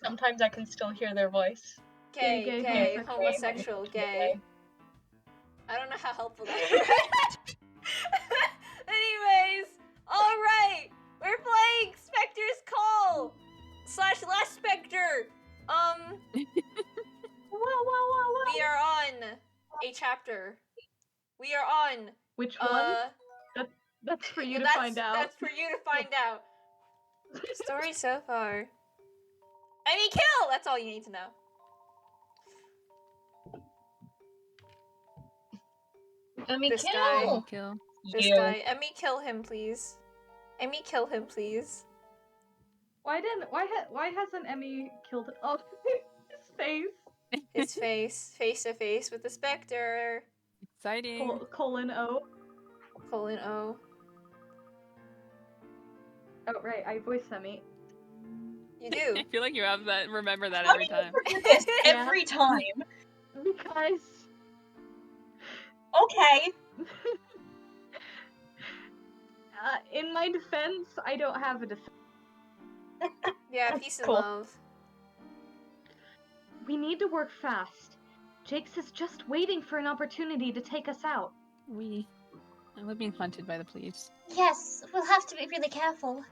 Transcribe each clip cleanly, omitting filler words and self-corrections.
sometimes I can still hear their voice. Gay, homosexual, gay. I don't know how helpful that is. Anyways, alright! We're playing Spectre's Call! / Last Spectre! We are on a chapter. We are on... Which one? That's for you to find out. That's for you to find out. Story so far. Emmy kill! That's all you need to know. Emmy This kill! guy. Kill. This guy. Emmy kill him, please. Emmy kill him, please. Why hasn't Emmy killed it? Oh, his face. His face to face with the Spectre. Exciting. Colon O. Colon O. Oh right, I voice Emmy. You do. I feel like you have that. Remember that How every do you time. forget this every time? Because Okay. in my defense, I don't have a defense. Yeah, That's peace cool. and love. We need to work fast. Jakes is just waiting for an opportunity to take us out. We're being hunted by the police. Yes, we'll have to be really careful.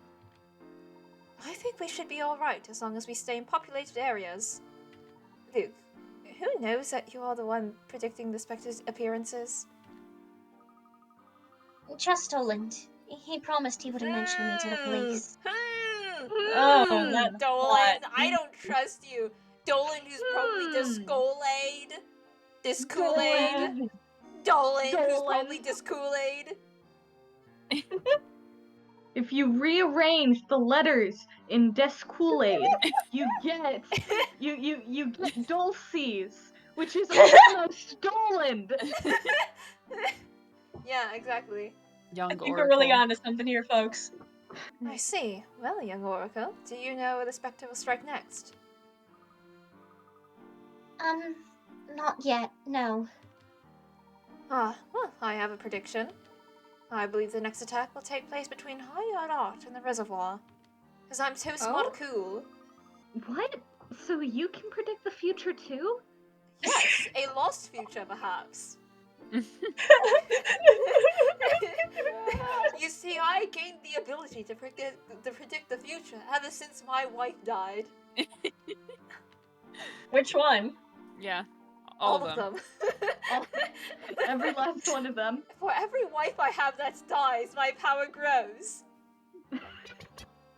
I think we should be alright as long as we stay in populated areas. Luke, who knows that you are the one predicting the Spectre's appearances? Just Doland. He promised he wouldn't mention me to the police. Oh, that's Dolan, hot. I don't trust you. Dolan, who's probably deskoolaid. Deskoolaid. Dolan, who's probably deskoolaid. If you rearrange the letters in deskoolaid, you get Dulces, which is almost Doland. Yeah, exactly. Young I think Oracle. we're really onto something here, folks. I see. Well, young Oracle, do you know where the Spectre will strike next? Not yet, no. Ah, well, I have a prediction. I believe the next attack will take place between High Art and the reservoir. Because I'm so smart cool. What? So you can predict the future too? Yes, a lost future, perhaps. You see, I gained the ability to predict the future ever since my wife died. Which one? Yeah. All of them. Every last one of them. For every wife I have that dies, my power grows.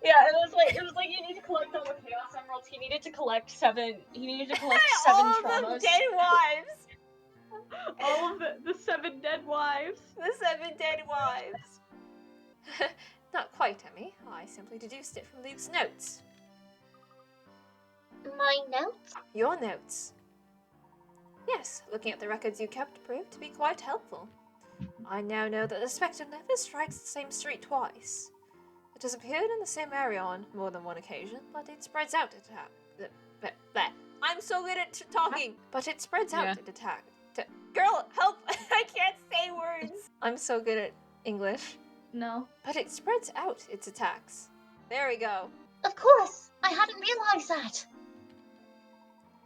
Yeah, it was like you need to collect all the Chaos Emeralds. He needed to collect 7 All of traumas. them dead wives. All of the 7 dead wives. The 7 dead wives. Not quite, Emmy. I simply deduced it from Luke's notes. My notes? Your notes. Yes, looking at the records you kept proved to be quite helpful. I now know that the Spectre never strikes the same street twice. It has appeared in the same area on more than one occasion, but it spreads out to attack. I'm so good at talking! But it spreads out to attack. Girl, help! I can't say words! I'm so good at English. No. But it spreads out its attacks. There we go. Of course! I hadn't realized that!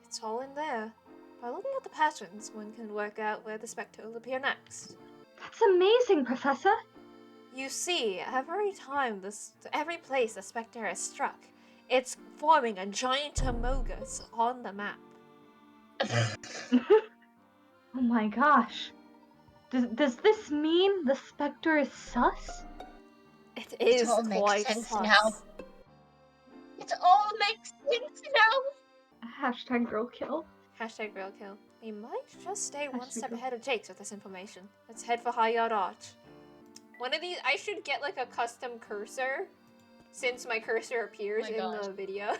It's all in there. By looking at the patterns, one can work out where the Spectre will appear next. That's amazing, Professor. You see, every place the Spectre has struck, it's forming a giant amogus on the map. Oh my gosh. Does this mean the Spectre is sus? It is all makes quite sense sus. now. It all makes sense now! Hashtag girl kill. Hashtag real kill. We might just stay one Hashtag step girl. ahead of Jakes with this information. Let's head for High Yard Arch. One of these, I should get like a custom cursor, since my cursor appears Oh my in gosh. the video.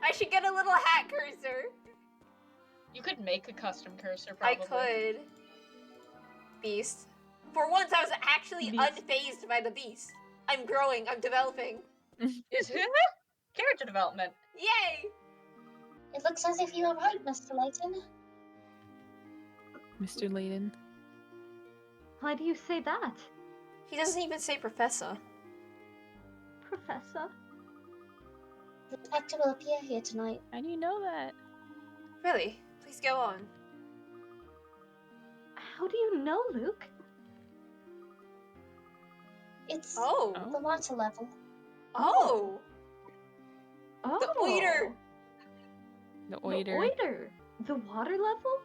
I should get a little hat cursor. You could make a custom cursor, probably. I could. Beast. For once, I was actually Beast. unfazed by the beast. I'm growing. I'm developing. Is it? Character development. Yay! It looks as if you are right, Mr. Layton. Mr. Layton. Why do you say that, He doesn't even say professor. Professor? The Spectre will appear here tonight. How do you know that? Really? Please go on. How do you know, Luke? It's Oh. the water level. Oh. Oh. The oiter. The The oiter. oiter. The water level?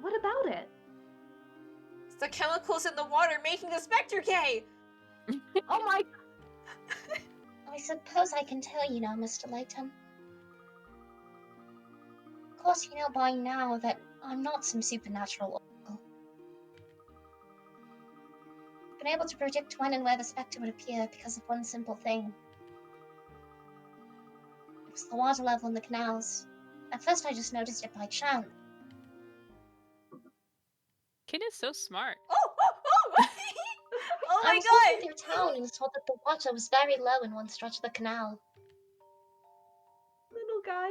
What about it? It's the chemicals in the water making the Spectre gay. Oh my... I suppose I can tell you now, Mr. Layton. Of course, you know by now that I'm not some supernatural oracle. I've been able to predict when and where the Spectre would appear because of one simple thing. It was the water level in the canals. At first, I just noticed it by chance. Kid is so smart. Oh I my was walking god! through town and saw that the water was very low in one stretch of the canal. Little guy.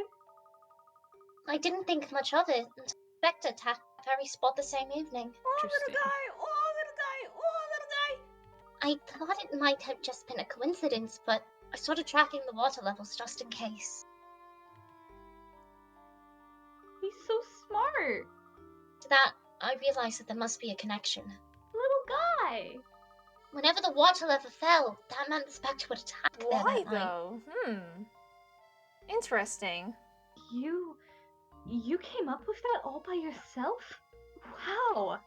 I didn't think much of it until the Spectre attacked the very spot the same evening. Oh, little Interesting. guy! Oh, little guy! Oh, little guy! I thought it might have just been a coincidence, but I started tracking the water levels just in case. He's so smart. To that, I realized that there must be a connection. Little guy. Whenever the water level fell, that meant the Spectre would attack there Why that night. though? Interesting. You came up with that all by yourself? Wow.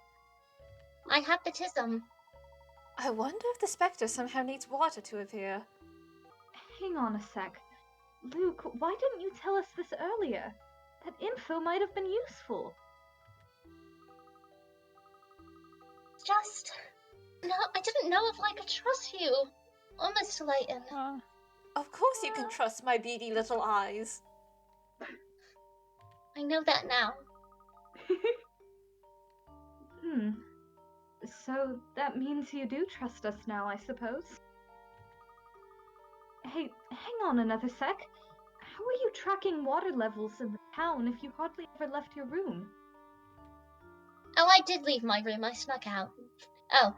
I had the tism. I wonder if the Spectre somehow needs water to appear. Hang on a sec. Luke, why didn't you tell us this earlier? That info might have been useful. Just... No, I didn't know if I could trust you. Or Mr. Layton. Of course you can trust my beady little eyes. I know that now. So that means you do trust us now, I suppose? Hey, hang on another sec. How are you tracking water levels in the town if you hardly ever left your room? Oh, I did leave my room. I snuck out. Oh.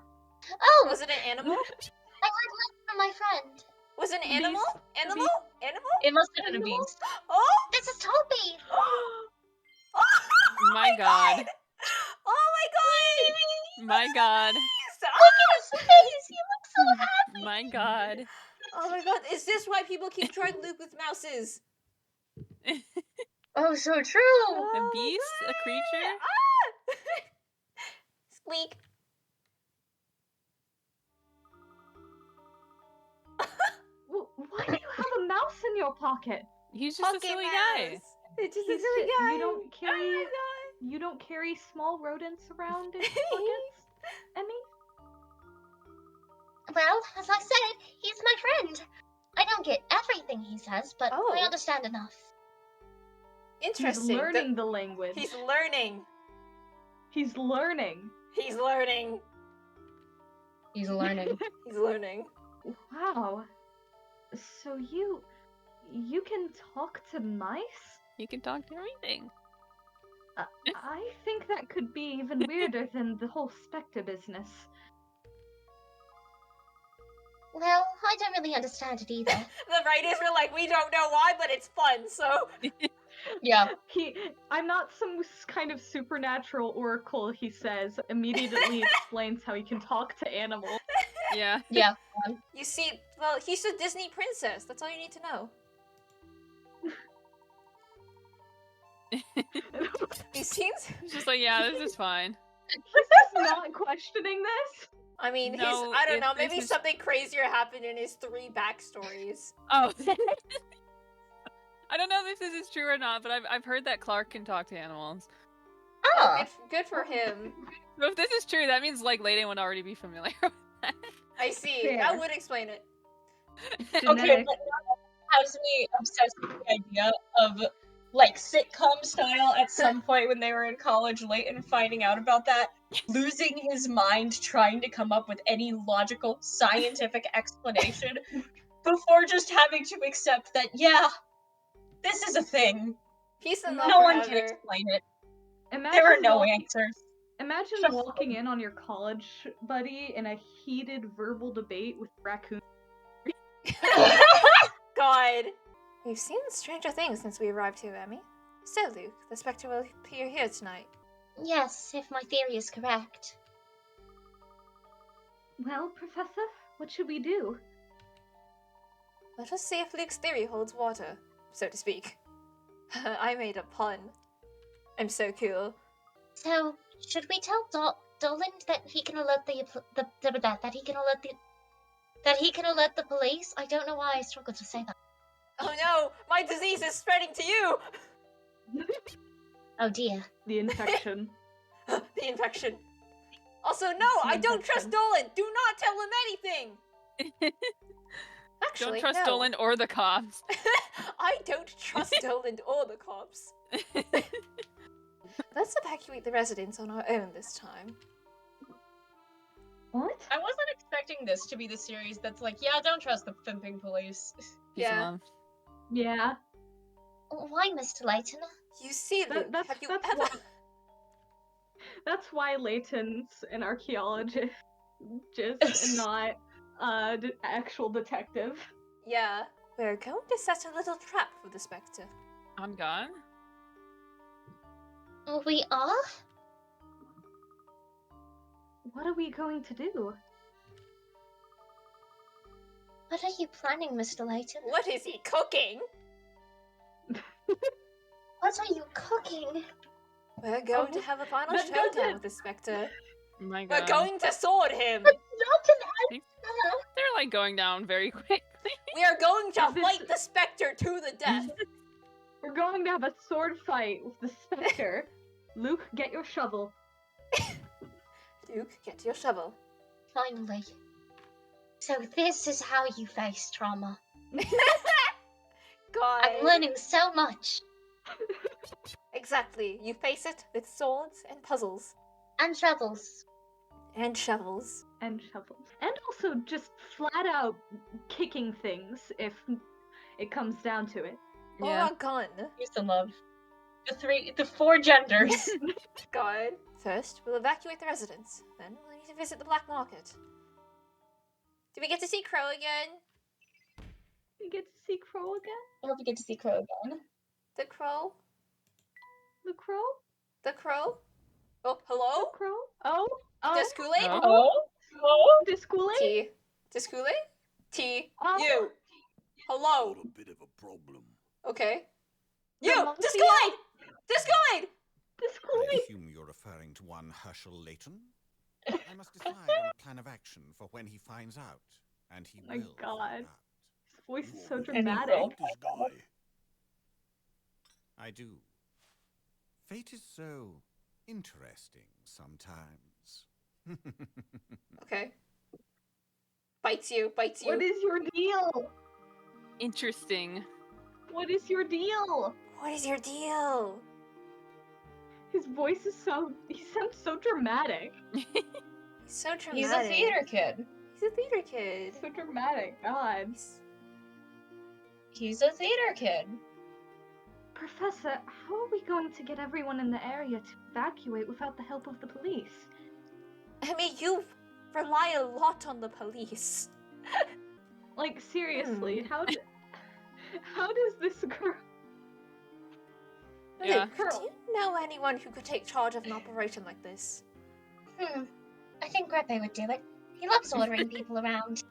Oh! Was it an animal? I heard less from my friend. Was it an Beast. animal? Animal? Animal? It must have been a Animal? beast. Oh! It's a Toby! Oh My god. Oh my god! My god. Look at his face! He looks so happy! My god. Oh my god, is this why people keep trying Luke with mouses? Oh, so true! A beast? A creature? Ah! Squeak. Why do you have a mouse in your pocket? He's just a Pocket silly mouse. guy. It's just a He's silly ju- guy. you don't carry- Oh my god. You don't carry small rodents around in your pockets, Emmy? Well, as I said, he's my friend. I don't get everything he says, but Oh. I understand enough. Interesting. He's learning the language. He's learning. He's learning. He's learning. He's learning. He's learning. Wow. So you can talk to mice? You can talk to everything. I think that could be even weirder than the whole Spectre business. Well, I don't really understand it either. The writers were like, we don't know why, but it's fun, so. Yeah. I'm not some kind of supernatural oracle, he says, immediately explains how he can talk to animals. Yeah. Yeah. You see, well, he's a Disney princess. That's all you need to know. He seems. He's just like, yeah, this is fine. He's not questioning this. I mean, No, I don't it- know, this maybe is- something crazier happened in his 3 backstories. Oh. I don't know if this is true or not, but I've heard that Clark can talk to animals. Oh, good for him. So if this is true, that means like Layton would already be familiar with that. I see. Fair. That would explain it. Okay, Genetic. but now that has me obsessed with the idea of like sitcom style at some point when they were in college, Layton finding out about that, losing his mind trying to come up with any logical scientific explanation before just having to accept that, yeah, this is a thing. Peace and love No one can forever. explain it. Imagine There are no walking- answers. Imagine Just- walking in on your college buddy in a heated verbal debate with raccoon. God. We've seen stranger things since we arrived here, Emmy. So, Luke, the Spectre will appear here tonight. Yes, if my theory is correct. Well, Professor, what should we do? Let us see if Luke's theory holds water, so to speak. I made a pun. I'm so cool. So, should we tell Dolan that he can alert that he can alert the police? I don't know why I struggled to say that. Oh no, my disease is spreading to you! Oh dear. The infection. The infection. Also, no, I don't trust infection. Dolan! Do not tell him anything! Actually, Don't trust no. Dolan or the cops. I don't trust Dolan or the cops. Let's evacuate the residence on our own this time. What? I wasn't expecting this to be the series that's like, yeah, don't trust the pimping police. Yeah. Yeah. Why, Mr. Layton? You see, Luke, have you that's ever... why, that's why Layton's an archaeologist, and not actual detective. Yeah. We're going to set a little trap for the Spectre. I'm gone. We are? What are we going to do? What are you planning, Mr. Layton? What is he cooking? What are you cooking? We're going to have a final that showdown doesn't- with the Spectre. Oh my We're god. going to sword him! They're like going down very quickly. We are going to This- fight the Spectre to the death! We're going to have a sword fight with the Spectre. Luke, get your shovel. Luke, get your shovel. Finally. So this is how you face trauma. God. I'm learning so much. Exactly. You face it with swords and puzzles. And shovels. And shovels. And shovels. And also just flat out kicking things if it comes down to it. Or a gun. Peace and love. The four genders. God. First, we'll evacuate the residence. Then we'll need to visit the black market. Do we get to see Crow again? We get to see Crow again? I hope we get to see Crow again. The Crow? The Crow? The Crow? Oh, hello? The Crow? Oh? Oh? Deskoolaid? Oh? Oh? Deskoolaid? T. Deskoolaid? T. Oh. You. Hello. Got a bit of a problem. Okay. The You! monkey? Deskoolaid! Deskoolaid! I Deskoolaid? assume you're referring to one Herschel Layton? I must decide on a plan of action for when he finds out. And he My will God. find out. His voice is so You dramatic. will. this guy. I do. Fate is so interesting sometimes. Okay. Bites you, bites you. What is your deal? Interesting. What is your deal? What is your deal? His voice is he sounds so dramatic. He's so dramatic. He's a theater kid. He's a theater kid. So dramatic, God. He's a theater kid. Professor, how are we going to get everyone in the area to evacuate without the help of the police? I mean, you rely a lot on the police. Like, seriously, how does this girl... Yeah. Luke, do you know anyone who could take charge of an operation like this? I think Grepe would do it. He loves ordering people around.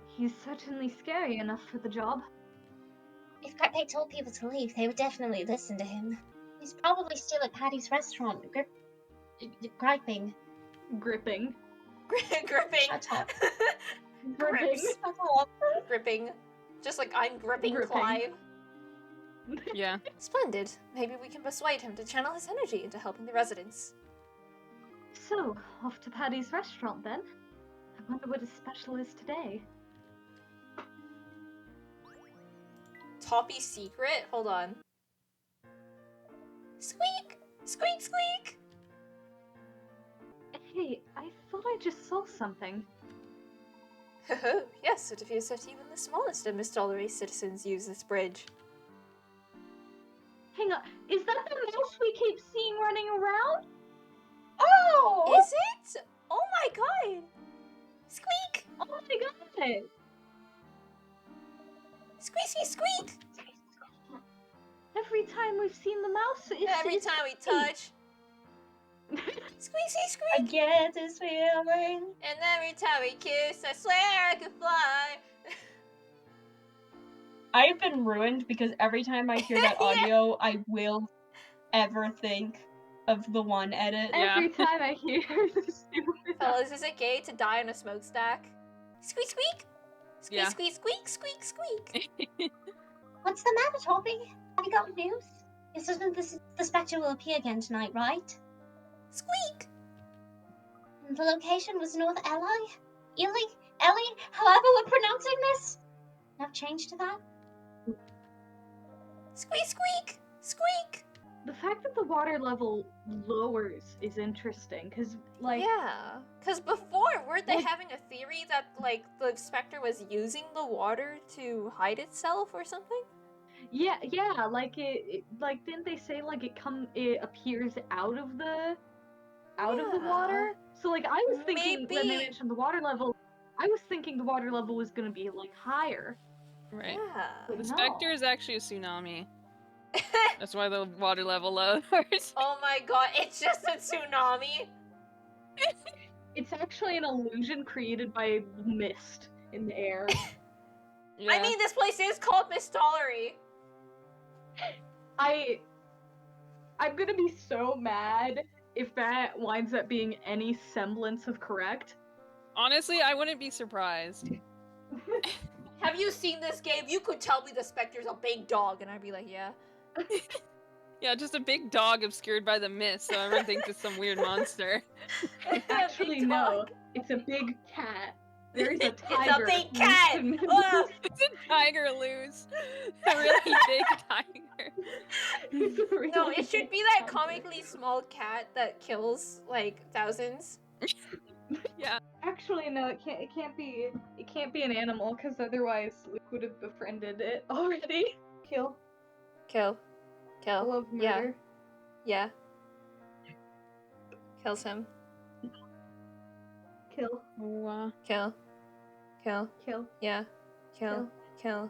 He's certainly scary enough for the job. If Grepe told people to leave, they would definitely listen to him. He's probably still at Patty's restaurant, griping. Gripping. Gripping. Shut up. Gripping. Grips. Gripping. Just like I'm gripping Gripping. Clive. Yeah. Splendid. Maybe we can persuade him to channel his energy into helping the residents. So, off to Patty's restaurant then. I wonder what his special is today. Toppy secret? Hold on. Squeak! Squeak, squeak! Hey, I thought I just saw something. Yes, it appears that even the smallest of Miss Dollaray's citizens use this bridge. Hang on, is that the mouse we keep seeing running around? Oh! Is it? Oh my god! Squeak! Oh my god! Squeaky squeak! Every time we've seen the mouse, Every it's time we funny. touch, squeaky I squeak. get this feeling. And every time we kiss, I swear I could fly. I've been ruined because every time I hear that Yeah. audio, I will ever think of the one edit. Yeah. Every time I hear this stupid. Fellas, is it gay to die in a smokestack? Squeak squeak. Squeak Yeah. squeak squeak squeak squeak. What's the matter, Toby? Have you got news? It's certain the Spectre will appear again tonight, right? Squeak. The location was North Ellie, however we're pronouncing this. Enough change to that? Squeak squeak. Squeak. The fact that the water level lowers is interesting, because, like... Yeah, because before, weren't they Like- having a theory that, like, the Spectre was using the water to hide itself or something? Yeah, like, like, didn't they say, like, it appears out of the Yeah. water? So, like, I was thinking, when they Maybe. mentioned the water level, I was thinking the water level was gonna be, like, higher. Right. Yeah. But The no. Spectre is actually a tsunami. That's why the water level lowers. Oh my god, it's just a tsunami? It's actually an illusion created by mist in the air. Yeah. I mean, this place is called Mistollery. I'm gonna be so mad if that winds up being any semblance of correct. Honestly, I wouldn't be surprised. Have you seen this game? You could tell me the Spectre's a big dog, and I'd be like, yeah. Yeah, just a big dog obscured by the mist, so everyone thinks it's some weird monster. Actually, Big no. dog. It's a big cat. There's a It's a tiger. big cat! Ugh. It's a tiger loose. A really big tiger. It's a really No, it should big be that tiger. comically small cat that kills, like, thousands. Yeah. Actually, no. It can't be. It can't be an animal, because otherwise Luke would have befriended it already. Kill. Kill. Kill. Love Yeah. murder. Yeah. Kills him. Kill. Oh, Kill. Kill. Kill. Yeah. Kill. Kill.